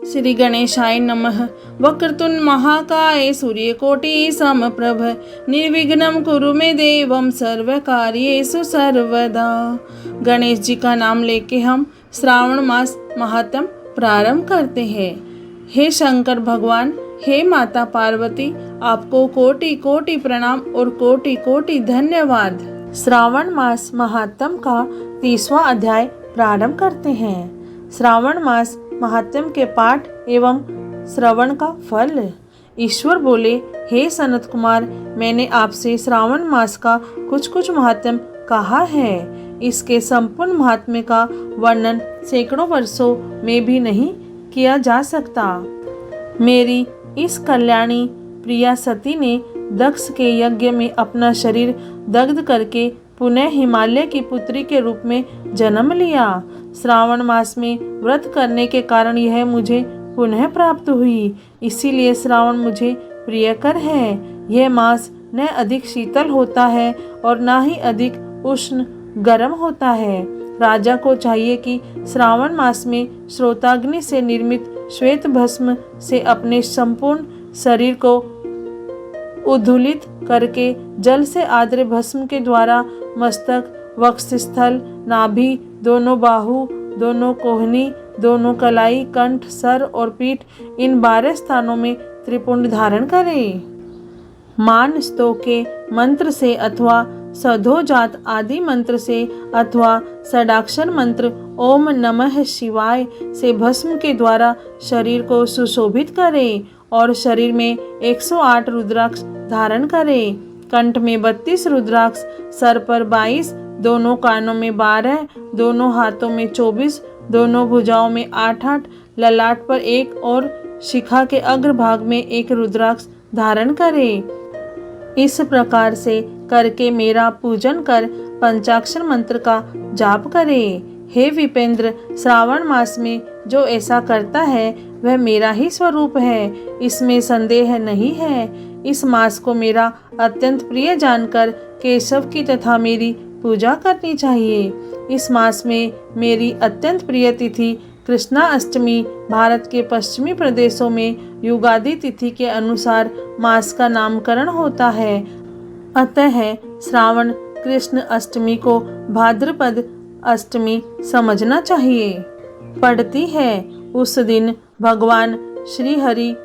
श्री गणेशाय नमः। वक्रतुंड महाकाय सूर्यकोटि समप्रभ निर्विघ्नं कुरु मे देवं सर्वकार्येषु सर्वदा। गणेश जी का नाम लेके हम श्रावण मास महात्म प्रारंभ करते हैं। हे शंकर भगवान, हे माता पार्वती, आपको कोटि कोटि प्रणाम और कोटि कोटि धन्यवाद। श्रावण मास महात्म का 30वां अध्याय प्रारंभ करते हैं। श्रावण मास महात्म के पाठ एवं श्रवण का फल। ईश्वर बोले, हे सनत कुमार, मैंने आपसे श्रावण मास का कुछ महात्म कहा है। इसके संपूर्ण महात्म्य का वर्णन सैकड़ों वर्षों में भी नहीं किया जा सकता। मेरी इस कल्याणी प्रिया सती ने दक्ष के यज्ञ में अपना शरीर दग्ध करके पुनः हिमालय की पुत्री के रूप में जन्म लिया। श्रावण मास में व्रत करने के कारण यह मुझे पुनः प्राप्त हुई, इसीलिए श्रावण मुझे प्रियकर है। यह मास न अधिक शीतल होता है और न ही अधिक उष्ण गर्म होता है। राजा को चाहिए कि श्रावण मास में श्रोताग्नि से निर्मित श्वेत भस्म से अपने संपूर्ण शरीर को उद्धूलित करके जल से आर्द्र भस्म के द्वारा मस्तक, वक्षस्थल, नाभि, दोनों बाहु, दोनों कोहनी, दोनों कलाई, कंठ, सर और पीठ, इन 12 स्थानों में त्रिपुंड धारण करें। मान स्तो के मंत्र से अथवा सधोजात आदि मंत्र से अथवा षडाक्षर मंत्र ओम नमः शिवाय से भस्म के द्वारा शरीर को सुशोभित करें और शरीर में 108 रुद्राक्ष धारण करें। कंठ में 32 रुद्राक्ष, सर पर 22, दोनों कानों में 12, दोनों हाथों में 24, दोनों भुजाओं में 8, ललाट पर 1 और शिखा के अग्रभाग में 1 रुद्राक्ष धारण करें। इस प्रकार से करके मेरा पूजन कर पंचाक्षर मंत्र का जाप करें। हे विपेंद्र, श्रावण मास में जो ऐसा करता है वह मेरा ही स्वरूप है, इसमें संदेह नहीं है। इस मास को मेरा अत्यंत प्रिय जानकर केशव की तथा मेरी पूजा करनी चाहिए। इस मास में मेरी अत्यंत प्रिय तिथि कृष्णा अष्टमी भारत के पश्चिमी प्रदेशों में युगादि तिथि के अनुसार मास का नामकरण होता है। अतः श्रावण कृष्ण अष्टमी को भाद्रपद अष्टमी समझना चाहिए। पड़ती है उस दिन भगवान श्री हरि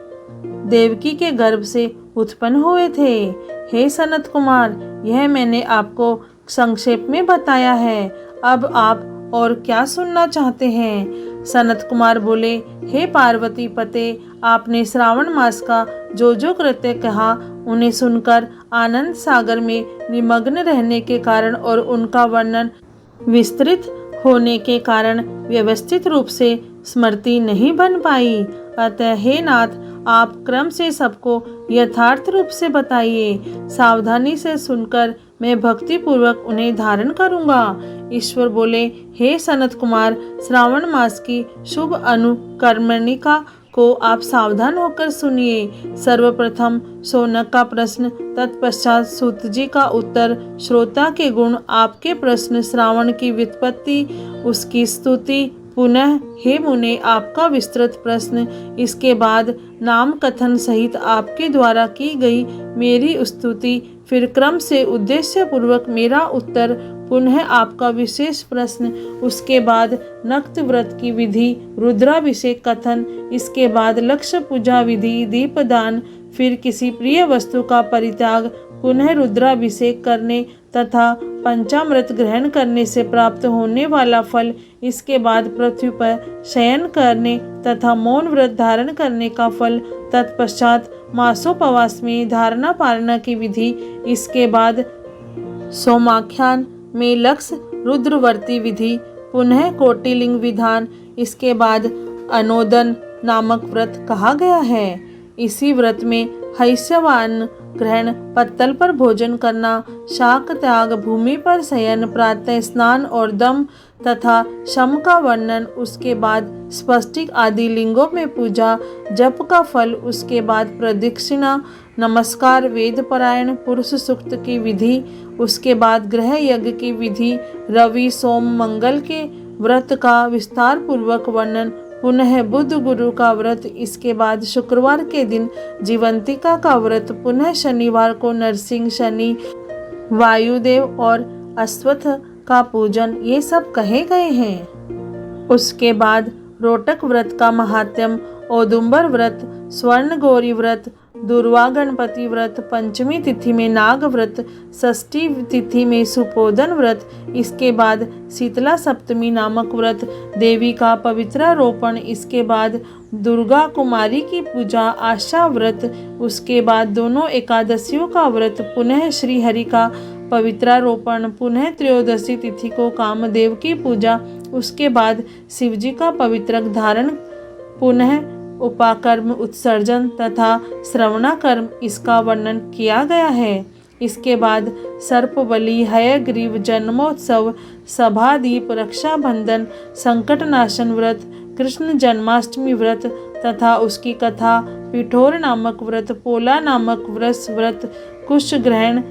देवकी के गर्भ से उत्पन्न हुए थे। हे सनत कुमार, यह मैंने आपको संक्षेप में बताया है। अब आप और क्या सुनना चाहते हैं? सनत कुमार बोले, हे पार्वती पते, आपने श्रावण मास का जो कृत्य कहा उन्हें सुनकर आनंद सागर में निमग्न रहने के कारण और उनका वर्णन विस्तृत होने के कारण व्यवस्थित रूप से स्मृति नहीं बन पाई। अतः हे नाथ, आप क्रम से सबको यथार्थ रूप से बताइए। सावधानी से सुनकर मैं भक्ति पूर्वक उन्हें धारण करूंगा। ईश्वर बोले, हे सनत कुमार, श्रावण मास की शुभ अनुकर्मणिका को आप सावधान होकर सुनिए। सर्वप्रथम शौनक का प्रश्न, तत्पश्चात सूत जी का उत्तर, श्रोता के गुण, आपके प्रश्न, श्रावण की व्युत्पत्ति, उसकी स्तुति, पुनः हे मुने आपका विस्तृत प्रश्न, इसके बाद नाम कथन सहित आपके द्वारा की गई मेरी स्तुति, फिर क्रम से उद्देश्य पूर्वक मेरा उत्तर, पुनः आपका विशेष प्रश्न, उसके बाद नक्त व्रत की विधि, रुद्राभिषेक कथन, इसके बाद लक्ष्य पूजा विधि, दीपदान, फिर किसी प्रिय वस्तु का परित्याग, पुनः रुद्राभिषेक करने तथा पंचामृत ग्रहण करने से प्राप्त होने वाला फल, इसके बाद पृथ्वी पर शयन करने तथा मौन व्रत धारण करने का फल, तत्पश्चात मासोपवास में धारणा पालना की विधि, इसके बाद सोमाख्यान में लक्ष्य रुद्रवर्ती विधि, पुनः कोटिलिंग विधान, इसके बाद अनोदन नामक व्रत कहा गया है। इसी व्रत में हैस्यवान ग्रहण, पत्तल पर भोजन करना, शाक त्याग, भूमि पर शयन, प्रातः स्नान और दम तथा शम का वर्णन, उसके बाद स्पष्टिक आदि लिंगों में पूजा, जप का फल, उसके बाद प्रदक्षिणा, नमस्कार, वेद पारायण, पुरुष सूक्त की विधि, उसके बाद गृह यज्ञ की विधि, रवि सोम मंगल के व्रत का विस्तार पूर्वक वर्णन, पुनः बुध गुरु का व्रत, इसके बाद शुक्रवार के दिन जीवंतिका का व्रत, पुनः शनिवार को नरसिंह, शनि, वायुदेव और अश्वत्थ का पूजन, ये सब कहे गए हैं। उसके बाद रोटक व्रत का महात्म्य, औदुंबर व्रत, स्वर्ण गौरी व्रत, दुर्वा गणपति व्रत, पंचमी तिथि में नाग व्रत, षष्ठी तिथि में सुपोदन व्रत, इसके बाद शीतला सप्तमी नामक व्रत, देवी का पवित्रारोपण, इसके बाद दुर्गा कुमारी की पूजा, आशा व्रत, उसके बाद दोनों एकादशियों का व्रत, पुनः श्री हरि का पवित्रारोपण, पुनः त्रयोदशी तिथि को कामदेव की पूजा, उसके बाद शिवजी का पवित्रक धारण, पुनः उपाकर्म, उत्सर्जन तथा श्रवणाकर्म, इसका वर्णन किया गया है। इसके बाद सर्प बलि, हयग्रीव, जन्मोत्सव, सभादीप, रक्षाबंधन, संकटनाशन व्रत, कृष्ण जन्माष्टमी व्रत तथा उसकी कथा, पिठोर नामक व्रत, पोला नामक व्रत, कुश ग्रहण,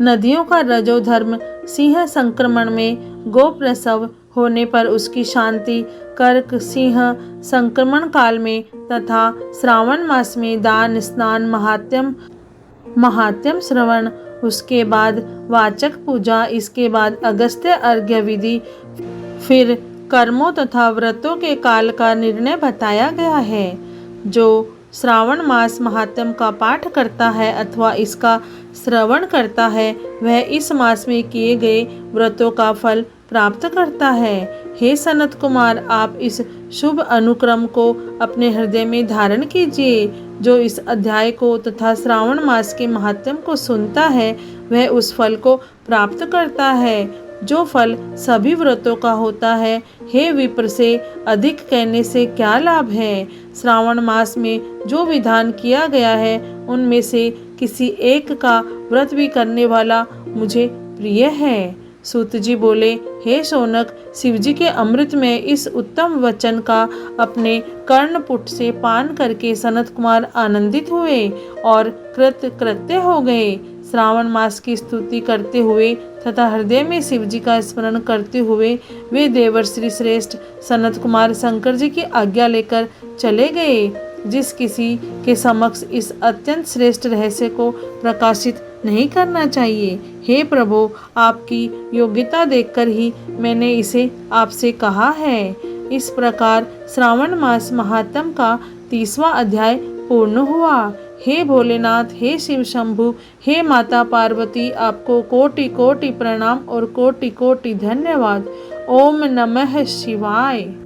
नदियों का रजोधर्म, सिंह संक्रमण में गोप्रसव होने पर उसकी शांति, कर्क सिंह संक्रमण काल में तथा श्रावण मास में दान, स्नान, महात्म्य श्रवण, उसके बाद वाचक पूजा, इसके बाद अगस्त्य अर्घ्य विधि, फिर कर्मों तथा व्रतों के काल का निर्णय बताया गया है। जो श्रावण मास महात्म्य का पाठ करता है अथवा इसका श्रवण करता है, वह इस मास में किए गए व्रतों का फल प्राप्त करता है। हे सनत कुमार, आप इस शुभ अनुक्रम को अपने हृदय में धारण कीजिए। जो इस अध्याय को तथा श्रावण मास के महात्म्य को सुनता है, वह उस फल को प्राप्त करता है जो फल सभी व्रतों का होता है। हे विप्र, से अधिक कहने से क्या लाभ है। श्रावण मास में जो विधान किया गया है, उनमें से किसी एक का व्रत भी करने वाला मुझे प्रिय है। सूत जी बोले, हे शौनक, शिवजी के अमृत में इस उत्तम वचन का अपने कर्णपुट से पान करके सनत कुमार आनंदित हुए और कृत्य हो गए। श्रावण मास की स्तुति करते हुए तथा हृदय में शिवजी का स्मरण करते हुए वे देवर्षि श्रेष्ठ सनत कुमार शंकर जी की आज्ञा लेकर चले गए। जिस किसी के समक्ष इस अत्यंत श्रेष्ठ रहस्य को प्रकाशित नहीं करना चाहिए। हे प्रभु, आपकी योग्यता देखकर ही मैंने इसे आपसे कहा है। इस प्रकार श्रावण मास महात्म्य का 30वां अध्याय पूर्ण हुआ। हे भोलेनाथ, हे शिव शंभु, हे माता पार्वती, आपको कोटि कोटि प्रणाम और कोटि कोटि धन्यवाद। ओम नमः शिवाय।